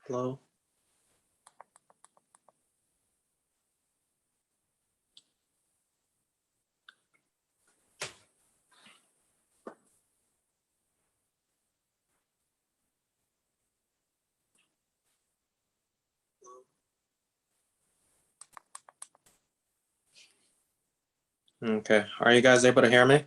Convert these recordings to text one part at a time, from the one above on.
Hello. Okay, are you guys able to hear me?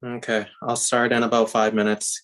Okay, I'll start in about 5 minutes.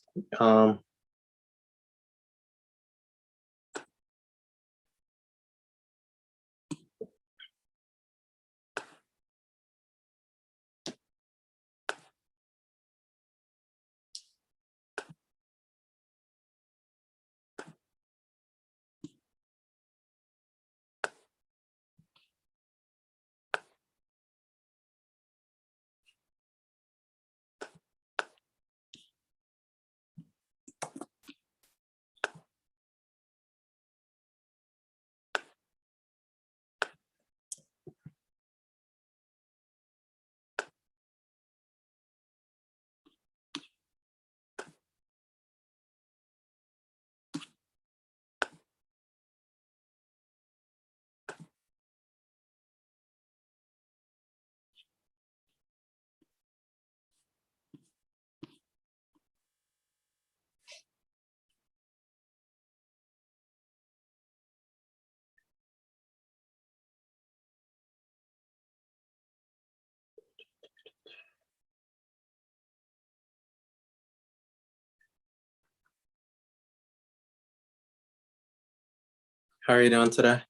How are you doing today?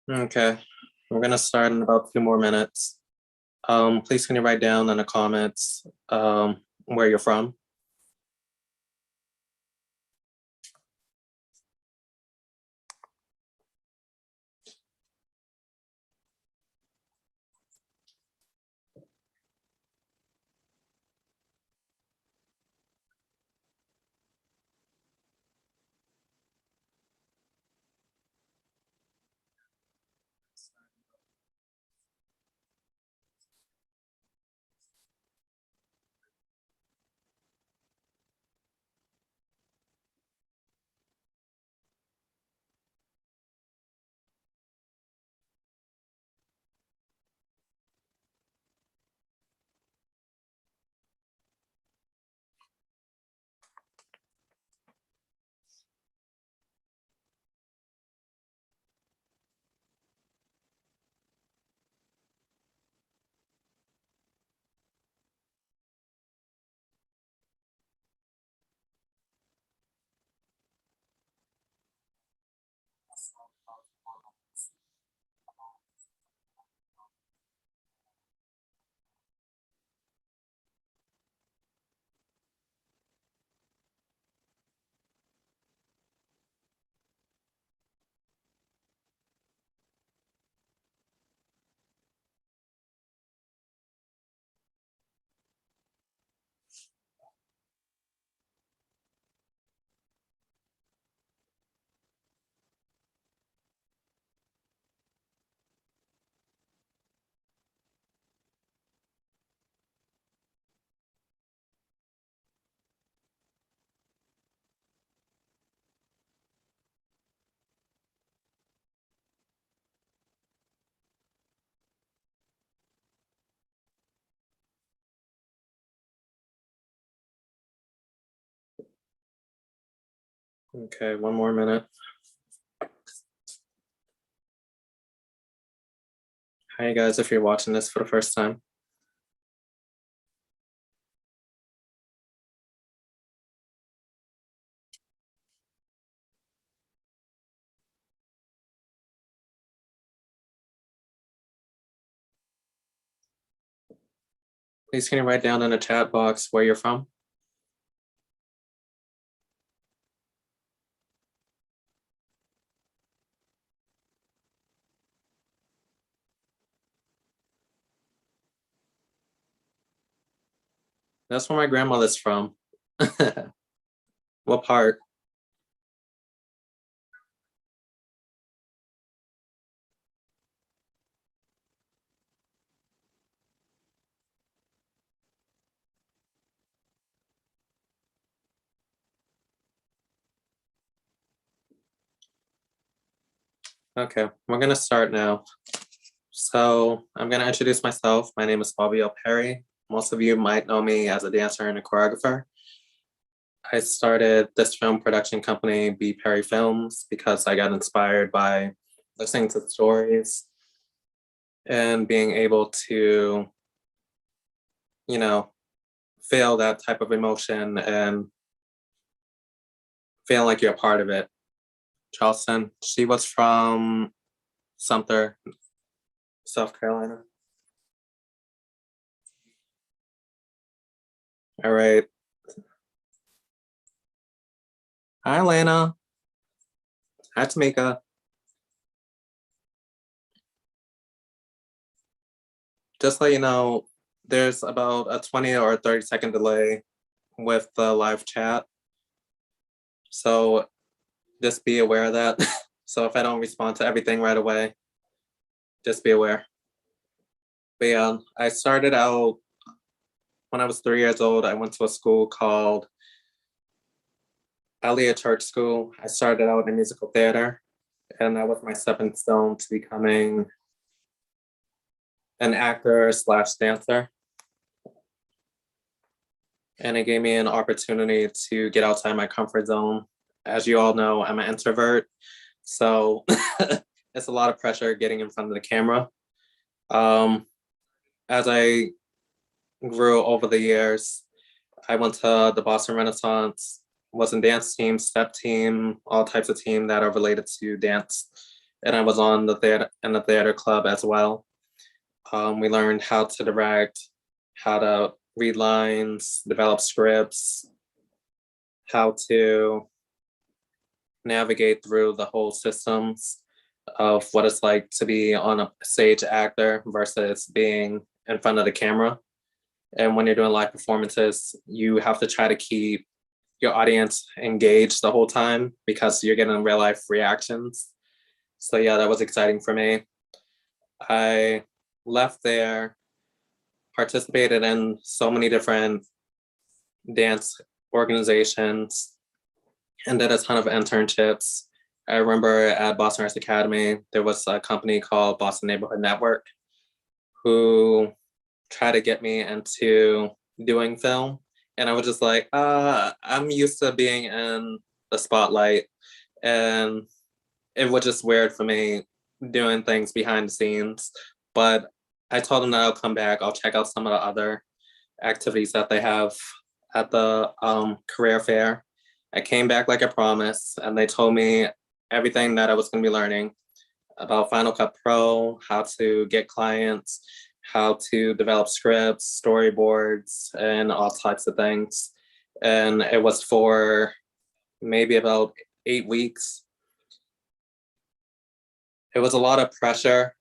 Okay, we're gonna start in about 2 more minutes. Please can you write down in the comments where you're from? Okay, one more minute. Hi guys, if you're watching this for the first time. Please can you write down in the chat box where you're from? That's where my grandmother's from. What part? Okay, we're gonna start now. So I'm gonna introduce myself. My name is Bobby Perry. Most of you might know me as a dancer and a choreographer. I started this film production company, BPerryFilms, because I got inspired by listening to stories and being able to, you know, feel that type of emotion and feeling like you're a part of it. Charleston, she was from Sumter, South Carolina. All right. Hi, Lana. Hi, Tamika. Just so you know, there's about a 20 or 30-second delay with the live chat. So just be aware of that. So if I don't respond to everything right away, just be aware. But yeah, I started out when I was 3 years old. I went to a school called Elliott Church School. I started out in musical theater, and that was my stepping stone to becoming an actor slash dancer. And it gave me an opportunity to get outside my comfort zone. As you all know, I'm an introvert, so it's a lot of pressure getting in front of the camera. As I grew over the years, I went to the Boston Renaissance, was in dance team, step team, all types of team that are related to dance. And I was on the theater club as well. We learned how to direct, how to read lines, develop scripts, how to navigate through the whole systems of what it's like to be on a stage actor versus being in front of the camera. And when you're doing live performances, you have to try to keep your audience engaged the whole time because you're getting real life reactions. So yeah, that was exciting for me. I left there, participated in so many different dance organizations, and did a ton of internships. I remember at Boston Arts Academy, there was a company called Boston Neighborhood Network who tried to get me into doing film. And I was just like, I'm used to being in the spotlight. And it was just weird for me doing things behind the scenes. But I told them that I'll come back. I'll check out some of the other activities that they have at the career fair. I came back like I promised, and they told me everything that I was going to be learning about Final Cut Pro, how to get clients, how to develop scripts, storyboards, and all types of things. And it was for maybe about 8 weeks. It was a lot of pressure,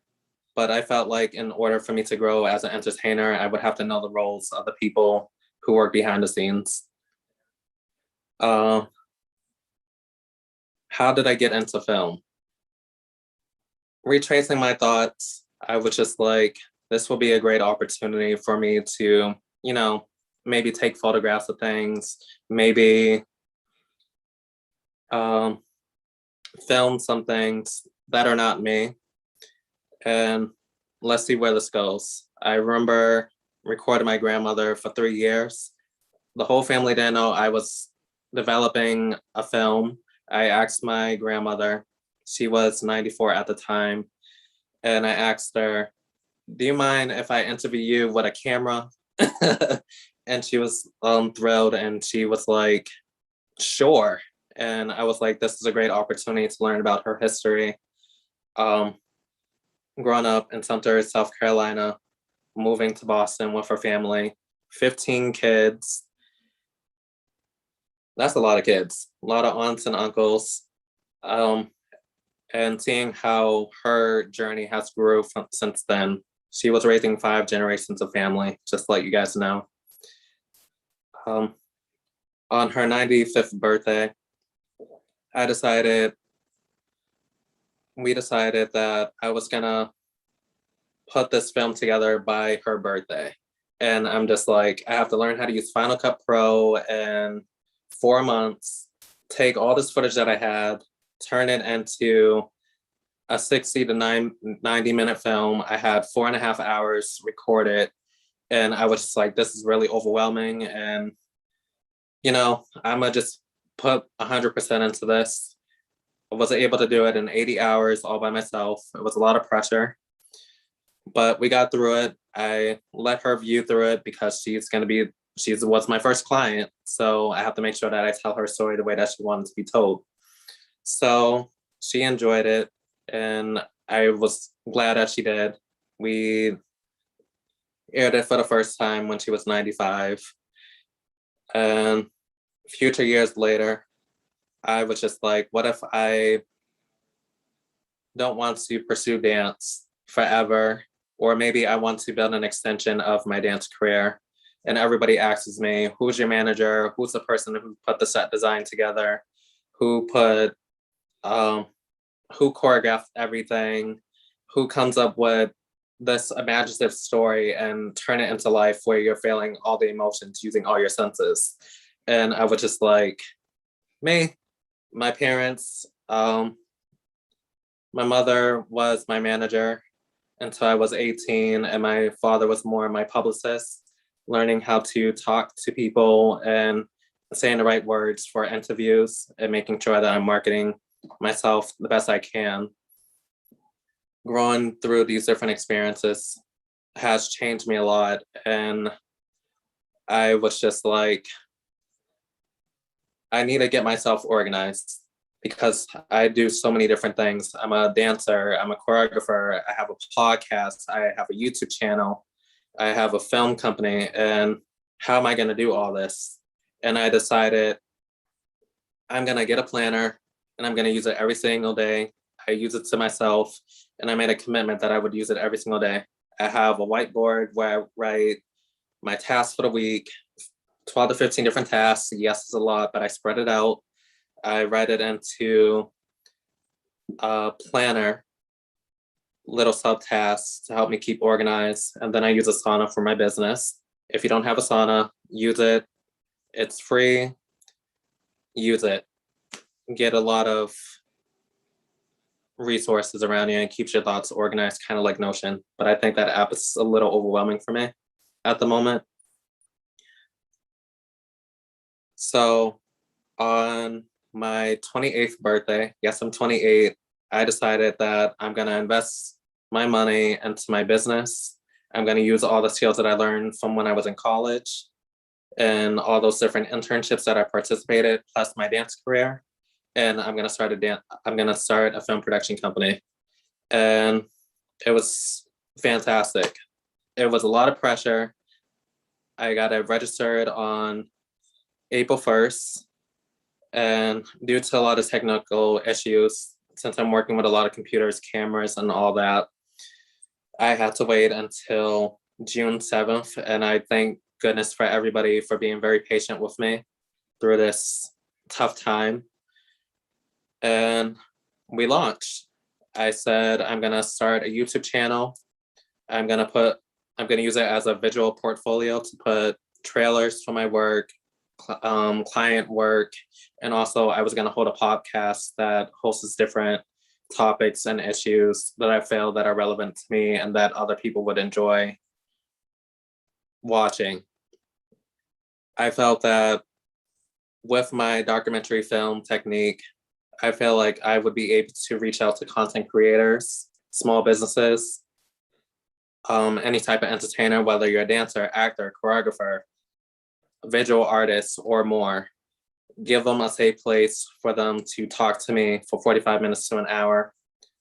but I felt like in order for me to grow as an entertainer, I would have to know the roles of the people who work behind the scenes. Uh, how did I get into film? Retracing my thoughts, I was just like, this will be a great opportunity for me to, maybe take photographs of things, maybe film some things that are not me, and let's see where this goes. I remember recording my grandmother for 3 years. The whole family didn't know I was developing a film. I asked my grandmother, she was 94 at the time, and I asked her, do you mind if I interview you with a camera? And she was thrilled, and she was like, sure. And I was like, this is a great opportunity to learn about her history. Um, Growing up in Sumter, South Carolina, moving to Boston with her family, 15 kids. That's a lot of kids, a lot of aunts and uncles. Um, and seeing how her journey has grew since then. She was raising 5 generations of family, just to let you guys know. Um, on her 95th birthday, we decided that I was gonna put this film together by her birthday. And I'm just like, I have to learn how to use Final Cut Pro in 4 months, take all this footage that I had, turn it into a 60 to 90-minute film. I had 4.5 hours recorded, and I was just like, this is really overwhelming. And, I'm gonna just put 100% into this. I wasn't able to do it in 80 hours all by myself. It was a lot of pressure, but we got through it. I let her view through it because she was my first client. So I have to make sure that I tell her story the way that she wanted to be told. So she enjoyed it, and I was glad that she did. We aired it for the first time when she was 95. And future years later, I was just like, what if I don't want to pursue dance forever? Or maybe I want to build an extension of my dance career. And everybody asks me, who's your manager? Who's the person who put the set design together? Who choreographed everything? Who comes up with this imaginative story and turn it into life where you're feeling all the emotions using all your senses? And I was just like, me, my parents, my mother was my manager until I was 18, and my father was more my publicist, learning how to talk to people and saying the right words for interviews and making sure that I'm marketing myself the best I can. Growing through these different experiences has changed me a lot, and I was just like, I need to get myself organized because I do so many different things. I'm a dancer, I'm a choreographer, I have a podcast, I have a YouTube channel, I have a film company, and how am I going to do all this? And I decided I'm going to get a planner and I'm going to use it every single day. I use it to myself, and I made a commitment that I would use it every single day. I have a whiteboard where I write my tasks for the week, 12 to 15 different tasks. Yes, it's a lot, but I spread it out. I write it into a planner, little subtasks to help me keep organized. And then I use Asana for my business. If you don't have Asana, use it. It's free. Use it. Get a lot of resources around you and keeps your thoughts organized, kind of like Notion. But I think that app is a little overwhelming for me at the moment. So on my 28th birthday, yes, I'm 28, I decided that I'm going to invest my money into my business. I'm going to use all the skills that I learned from when I was in college and all those different internships that I participated, plus my dance career. And I'm going to start a film production company. And it was fantastic. It was a lot of pressure. I got it registered on April 1st. And due to a lot of technical issues, since I'm working with a lot of computers, cameras, and all that, I had to wait until June 7th. And I thank goodness for everybody for being very patient with me through this tough time. And we launched. I said, I'm going to start a YouTube channel. I'm going to use it as a visual portfolio to put trailers for my work, client work, and also I was going to hold a podcast that hosts different topics and issues that I feel that are relevant to me and that other people would enjoy watching. I felt that with my documentary film technique, I feel like I would be able to reach out to content creators, small businesses, any type of entertainer, whether you're a dancer, actor, choreographer, visual artist, or more. Give them a safe place for them to talk to me for 45 minutes to an hour.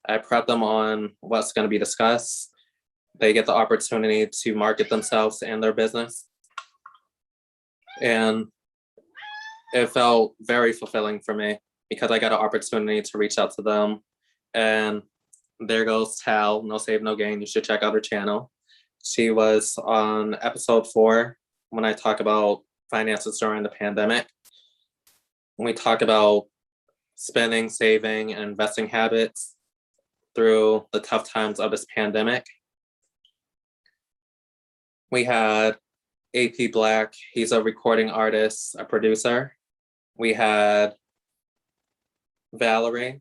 I prep them on what's going to be discussed. They get the opportunity to market themselves and their business. And it felt very fulfilling for me because I got an opportunity to reach out to them. And there goes Tal, No Save, No Gain. You should check out her channel. She was on episode 4 when I talk about finances during the pandemic. When we talk about spending, saving, and investing habits through the tough times of this pandemic. We had AP Black, he's a recording artist, a producer. We had Valerie.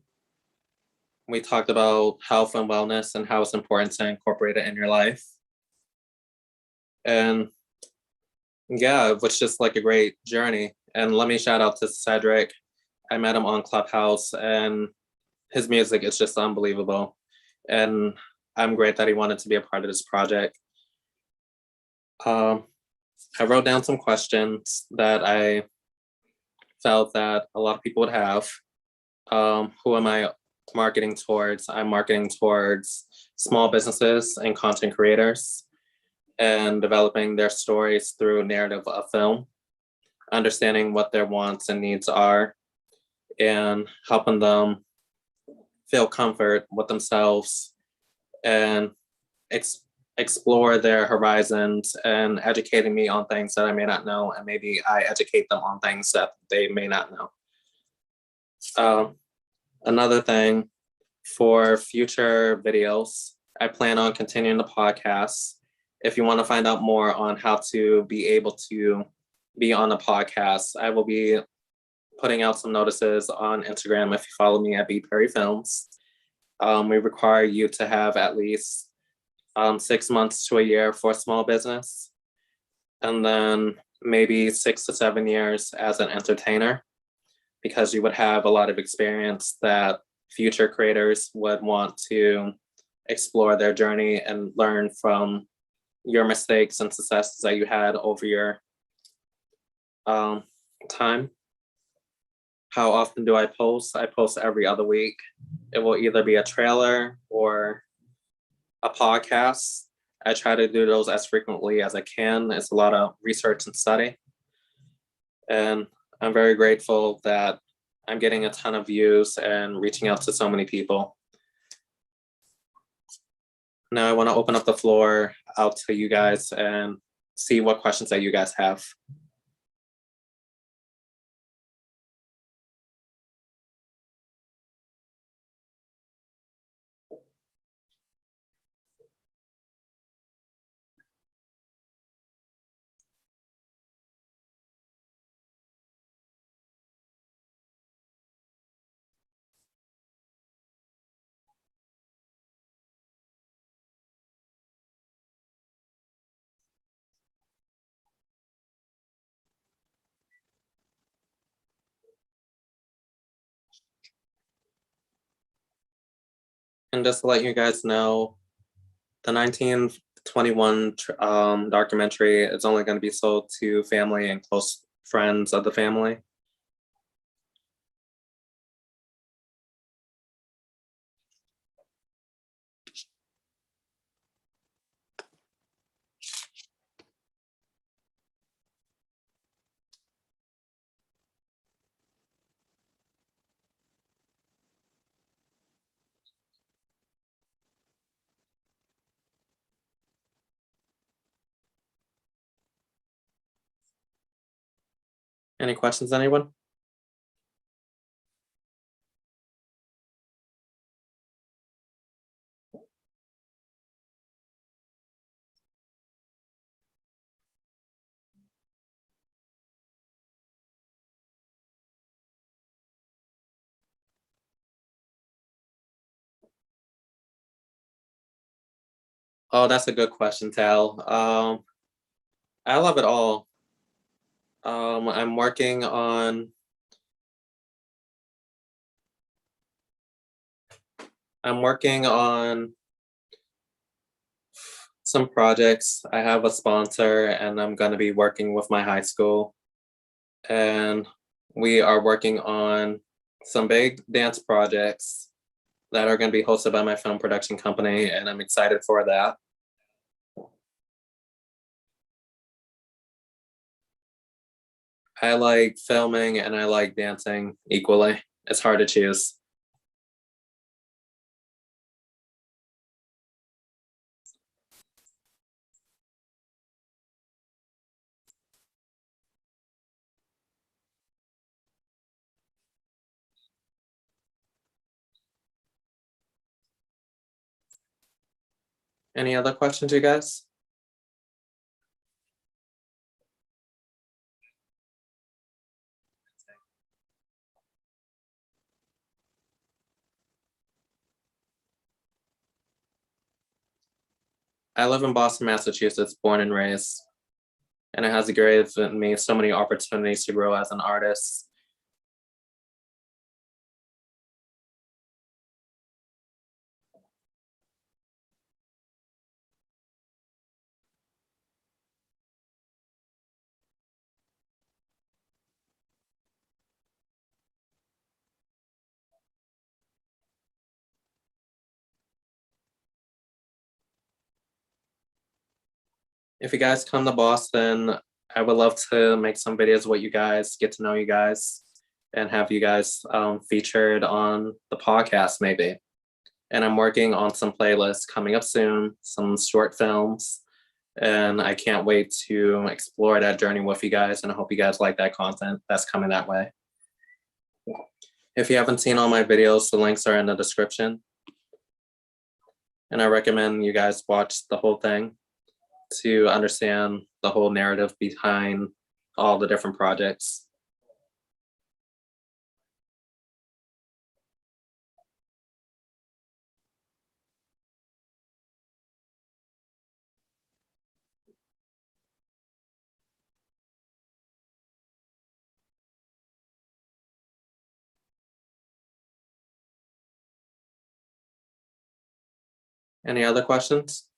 We talked about health and wellness and how it's important to incorporate it in your life. And yeah, it was just like a great journey. And let me shout out to Cedric. I met him on ClubHouse and his music is just unbelievable. And I'm great that he wanted to be a part of this project. I wrote down some questions that I felt that a lot of people would have. Who am I marketing towards? I'm marketing towards small businesses and content creators and developing their stories through narrative of film, understanding what their wants and needs are, and helping them feel comfort with themselves and explore their horizons and educating me on things that I may not know, and maybe I educate them on things that they may not know. Another thing, for future videos, I plan on continuing the podcast. If you want to find out more on how to be able to be on the podcast, I will be putting out some notices on Instagram if you follow me at BPerryFilms. We require you to have at least 6 months to a year for a small business, and then maybe 6 to 7 years as an entertainer, because you would have a lot of experience that future creators would want to explore their journey and learn from your mistakes and successes that you had over your time. How often do I post? I post every other week. It will either be a trailer or a podcast. I try to do those as frequently as I can. It's a lot of research and study. And I'm very grateful that I'm getting a ton of views and reaching out to so many people. Now I want to open up the floor out to you guys and see what questions that you guys have. And just to let you guys know, the 1921 documentary is only going to be sold to family and close friends of the family. Any questions, anyone? Oh, that's a good question, Tal. I love it all. I'm working on I'm working on some projects. I have a sponsor, and I'm going to be working with my high school. And we are working on some big dance projects that are going to be hosted by my film production company, and I'm excited for that. I like filming and I like dancing equally. It's hard to choose. Any other questions, you guys? I live in Boston, Massachusetts, born and raised, and it has given me so many opportunities to grow as an artist. If you guys come to Boston, I would love to make some videos with you guys, get to know you guys, and have you guys featured on the podcast maybe. And I'm working on some playlists coming up soon, some short films, and I can't wait to explore that journey with you guys, and I hope you guys like that content that's coming that way. If you haven't seen all my videos, the links are in the description. And I recommend you guys watch the whole thing to understand the whole narrative behind all the different projects. Any other questions?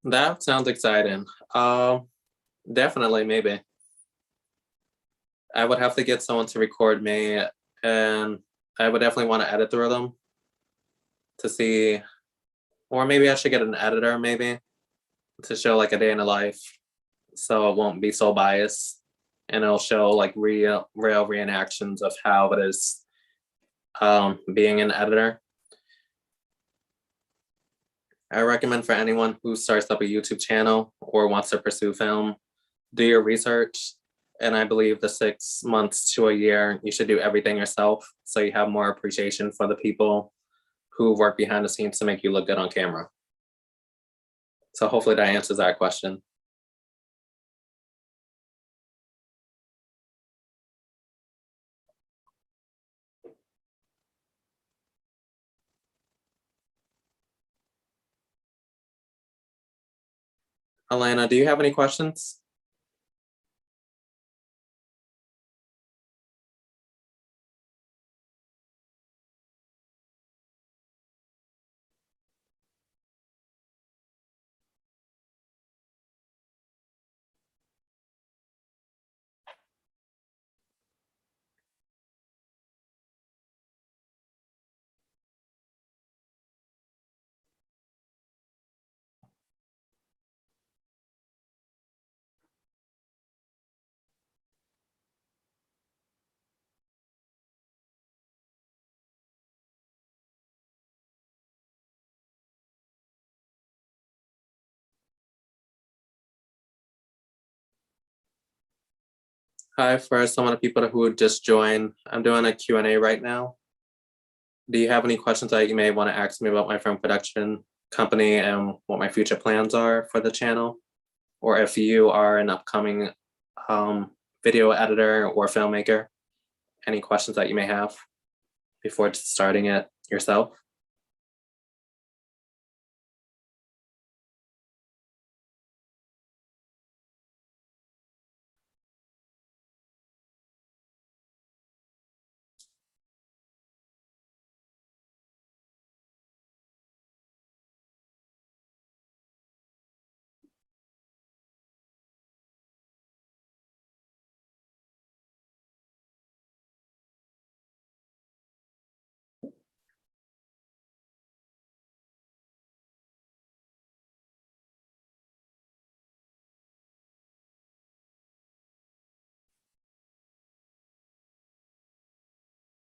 That sounds exciting. Definitely, maybe. I would have to get someone to record me, and I would definitely want to edit through them to see, or maybe I should get an editor, maybe, to show like a day in the life, so it won't be so biased, and it'll show like real reenactions of how it is being an editor. I recommend for anyone who starts up a YouTube channel or wants to pursue film, do your research. And I believe the 6 months to a year, you should do everything yourself so you have more appreciation for the people who work behind the scenes to make you look good on camera. So hopefully that answers that question. Alana, do you have any questions? Hi, for some of the people who just joined, I'm doing a Q&A right now. Do you have any questions that you may want to ask me about my film production company and what my future plans are for the channel? Or if you are an upcoming video editor or filmmaker, any questions that you may have before starting it yourself?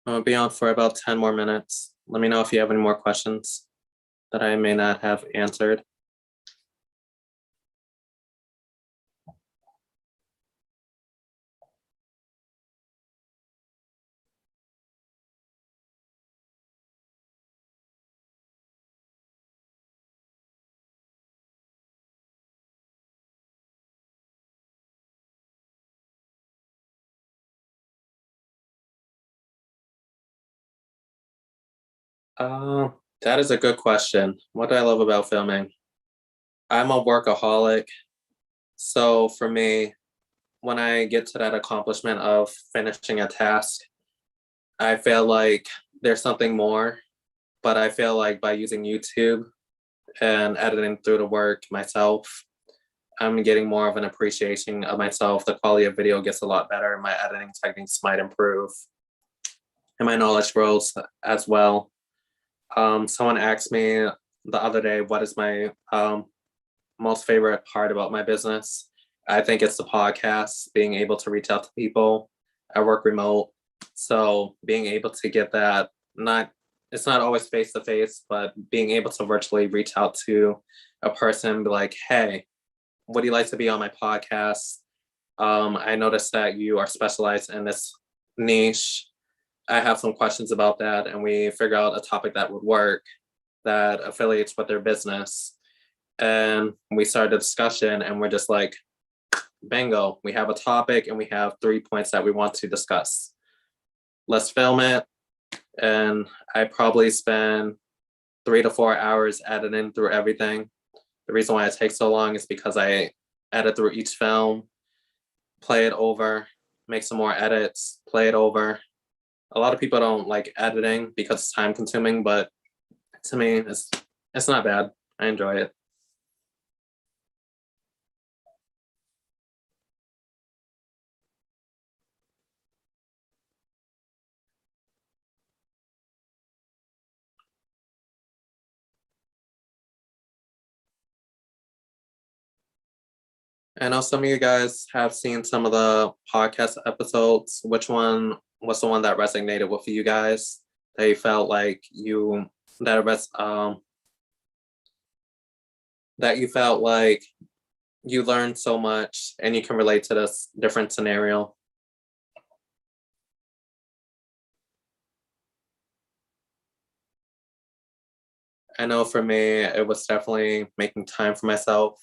I'll be on for about 10 more minutes. Let me know if you have any more questions that I may not have answered. Uh, that is a good question. What do I love about filming? I'm a workaholic. So for me, when I get to that accomplishment of finishing a task, I feel like there's something more, but I feel like by using YouTube and editing through the work myself, I'm getting more of an appreciation of myself. The quality of video gets a lot better. My editing techniques might improve and my knowledge grows as well. Someone asked me the other day, what is my most favorite part about my business? I think it's the podcast, being able to reach out to people. I work remote, so being able to get that, not it's not always face to face, but being able to virtually reach out to a person, be like, hey, would you like to be on my podcast? I noticed that you are specialized in this niche. I have some questions about that, and we figure out a topic that would work that affiliates with their business. And we started a discussion, and we're just like, bingo, we have a topic and we have 3 points that we want to discuss. Let's film it. And I probably spend 3 to 4 hours editing through everything. The reason why it takes so long is because I edit through each film, play it over, make some more edits, play it over. A lot of people don't like editing because it's time consuming, but to me, it's not bad. I enjoy it. I know some of you guys have seen some of the podcast episodes. Which one was the one that resonated with you guys? That you felt like that you felt like you learned so much and you can relate to this different scenario. I know for me, it was definitely making time for myself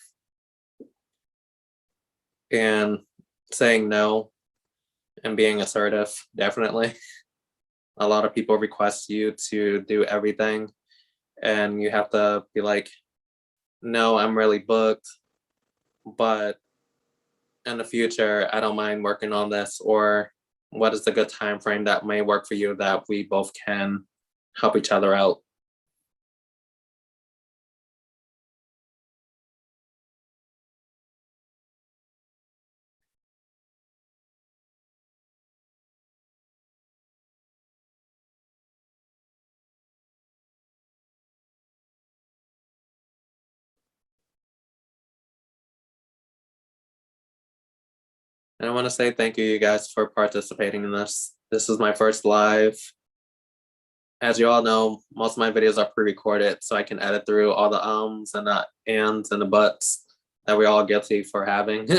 and saying no and being assertive, definitely. A lot of people request you to do everything, and you have to be like, no, I'm really booked, but in the future, I don't mind working on this, or what is the good time frame that may work for you that we both can help each other out. And I want to say thank you guys for participating in this. This is my first live. As you all know, most of my videos are pre-recorded, so I can edit through all the ums and the ands and the buts that we're all guilty for having.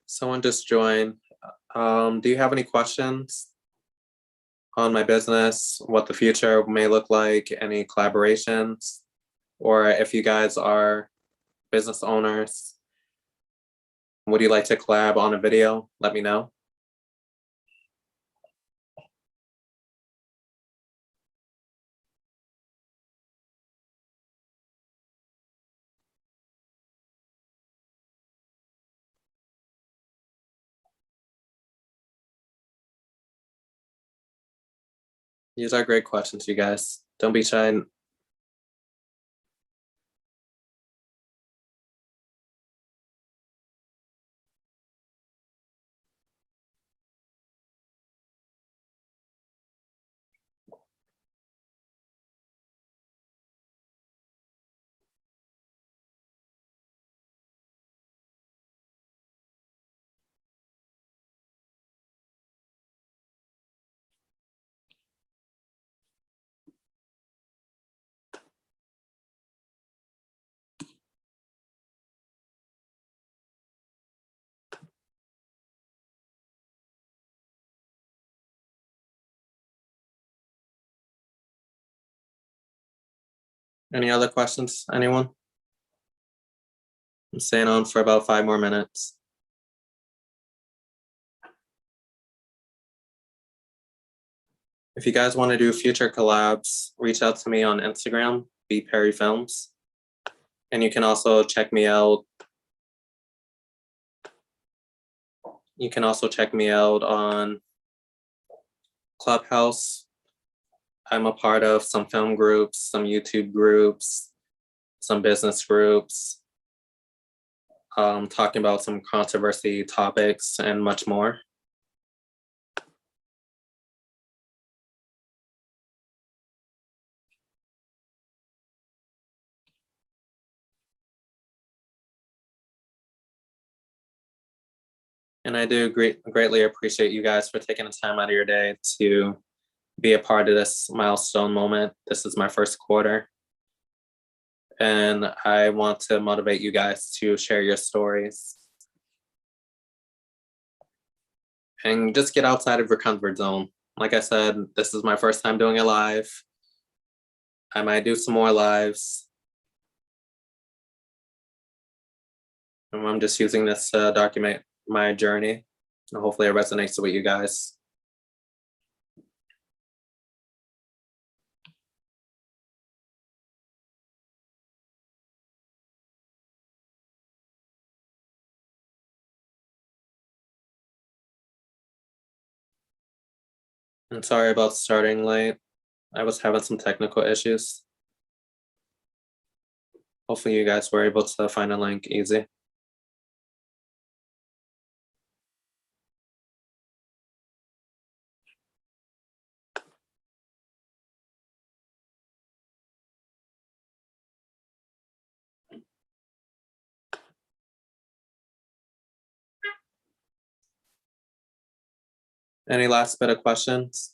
Someone just joined. Do you have any questions on my business, what the future may look like, any collaborations, or if you guys are business owners, would you like to collab on a video? Let me know. These are great questions, you guys. Don't be shy. Any other questions, anyone? I'm staying on for about 5 more minutes. If you guys want to do future collabs, reach out to me on Instagram, BPerryFilms. And you can also check me out. You can also check me out on ClubHouse. I'm a part of some film groups, some YouTube groups, some business groups, talking about some controversy topics and much more. And I do greatly appreciate you guys for taking the time out of your day to be a part of this milestone moment. This is my first quarter. And I want to motivate you guys to share your stories. And just get outside of your comfort zone. Like I said, this is my first time doing a live. I might do some more lives. And I'm just using this to document my journey. And hopefully it resonates with you guys. And sorry about starting late. I was having some technical issues. Hopefully you guys were able to find a link easy. Any last bit of questions?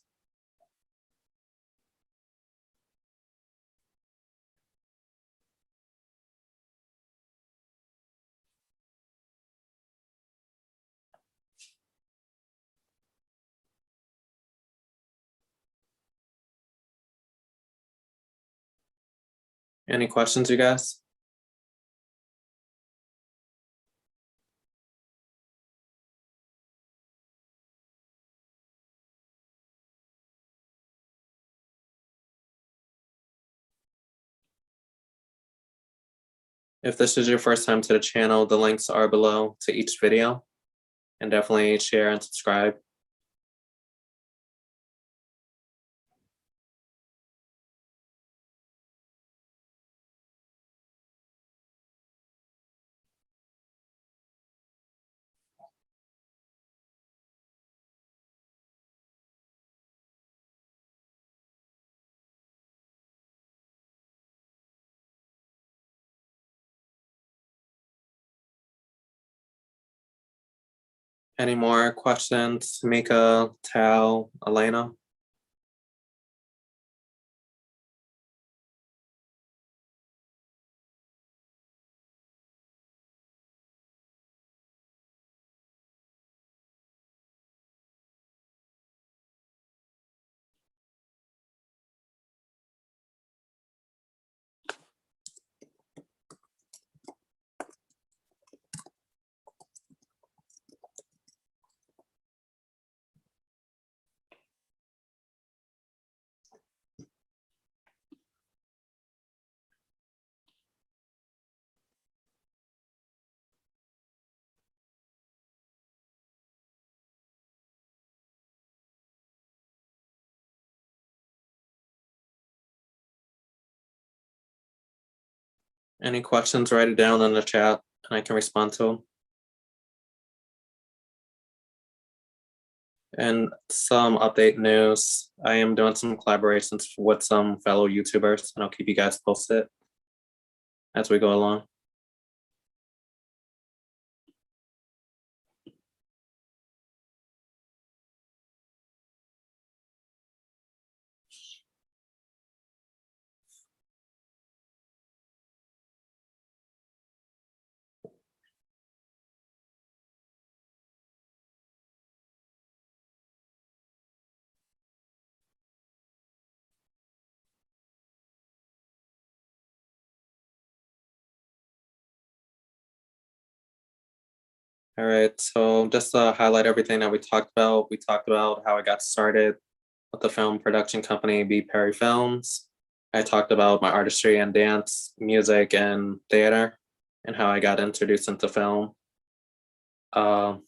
Any questions, you guys? If this is your first time to the channel, the links are below to each video. And definitely share and subscribe. Any more questions? Mika, Tal, Elena? Any questions, write it down in the chat and I can respond to them. And some update news. I am doing some collaborations with some fellow YouTubers, and I'll keep you guys posted as we go along. All right, so just to highlight everything that we talked about how I got started with the film production company BPerryFilms. I talked about my artistry and dance, music, and theater, and how I got introduced into film. Like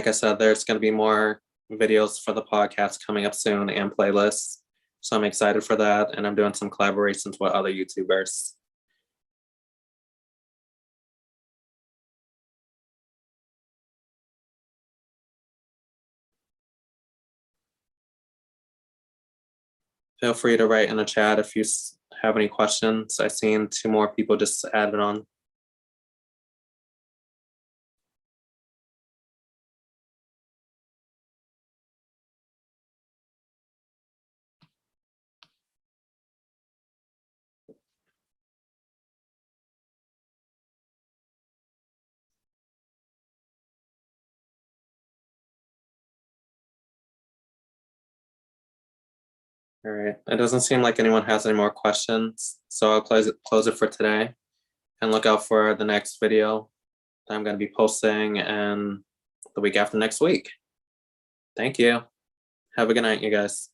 I said, there's going to be more videos for the podcast coming up soon and playlists. So I'm excited for that, and I'm doing some collaborations with other YouTubers. Feel free to write in the chat if you have any questions. I've seen 2 more people just added on. All right, it doesn't seem like anyone has any more questions, so I'll close it for today, and look out for the next video that I'm going to be posting and the week after next week. Thank you. Have a good night, you guys.